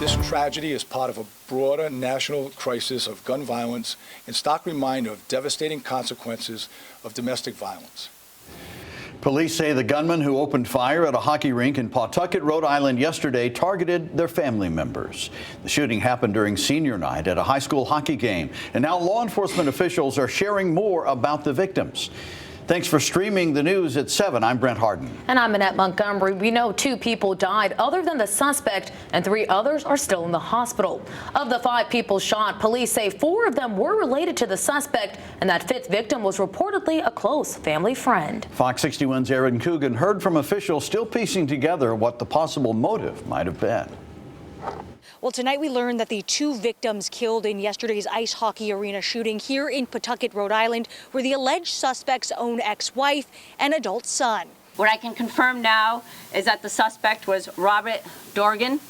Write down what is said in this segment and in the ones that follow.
This tragedy is part of a broader national crisis of gun violence and stark reminder of devastating consequences of domestic violence. Police say the gunman who opened fire at a hockey rink in Pawtucket, Rhode Island yesterday targeted their family members. The shooting happened during senior night at a high school hockey game, and now law enforcement officials are sharing more about the victims. Thanks for streaming the news at 7. I'm Brent Harden. And I'm Annette Montgomery. We know 2 people died other than the suspect, and 3 others are still in the hospital. Of the 5 people shot, police say 4 of them were related to the suspect, and that 5th victim was reportedly a close family friend. Fox 61's Erin Coogan heard from officials still piecing together what the possible motive might have been. Well, tonight we learned that the 2 victims killed in yesterday's ice hockey arena shooting here in Pawtucket, Rhode Island, were the alleged suspect's own ex-wife and adult son. What I can confirm now is that the suspect was Robert Dorgan.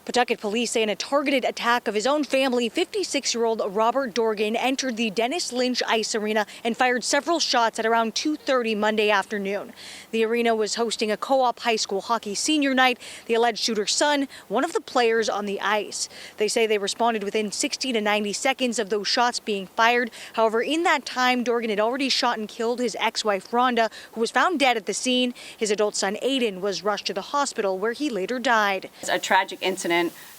Pawtucket police say in a targeted attack of his own family, 56-year-old Robert Dorgan entered the Dennis Lynch Ice Arena and fired several shots at around 2:30 Monday afternoon. The arena was hosting a co-op high school hockey senior night. The alleged shooter's son, one of the players on the ice. They say they responded within 60 to 90 seconds of those shots being fired. However, in that time, Dorgan had already shot and killed his ex-wife, Rhonda, who was found dead at the scene. His adult son, Aiden, was rushed to the hospital where he later died. It's a tragic incident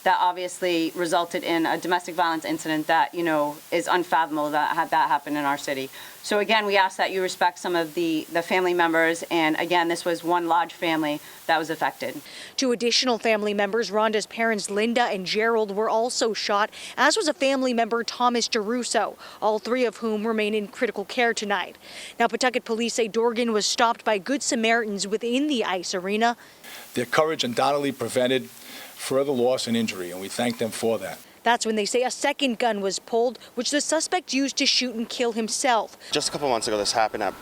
that obviously resulted in a domestic violence incident that, is unfathomable that had that happen in our city. So again, we ask that you respect some of the family members, and again, this was one large family that was affected. 2 additional family members, Rhonda's parents Linda and Gerald, were also shot, as was a family member, Thomas DeRusso, all 3 of whom remain in critical care tonight. Now, Pawtucket police say Dorgan was stopped by Good Samaritans within the ice arena. Their courage undoubtedly prevented further loss and injury, and we thank them for that. That's when they say a second gun was pulled, which the suspect used to shoot and kill himself. Just a couple months ago, this happened at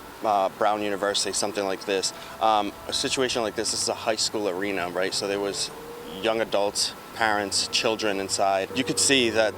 Brown University, something like this. A situation like this is a high school arena, right? So there was young adults, parents, children inside. You could see that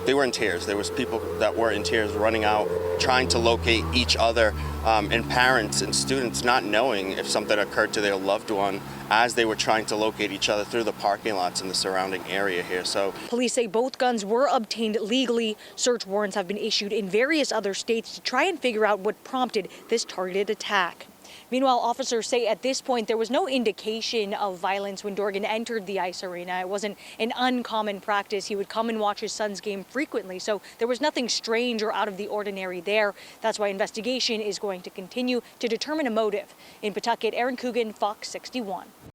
they were in tears. There was people that were in tears running out, trying to locate each other, and parents and students not knowing if something occurred to their loved one as they were trying to locate each other through the parking lots in the surrounding area here. So police say both guns were obtained legally. Search warrants have been issued in various other states to try and figure out what prompted this targeted attack. Meanwhile, officers say at this point there was no indication of violence when Dorgan entered the ice arena. It wasn't an uncommon practice. He would come and watch his son's game frequently, so there was nothing strange or out of the ordinary there. That's why investigation is going to continue to determine a motive. In Pawtucket, Erin Coogan, Fox 61.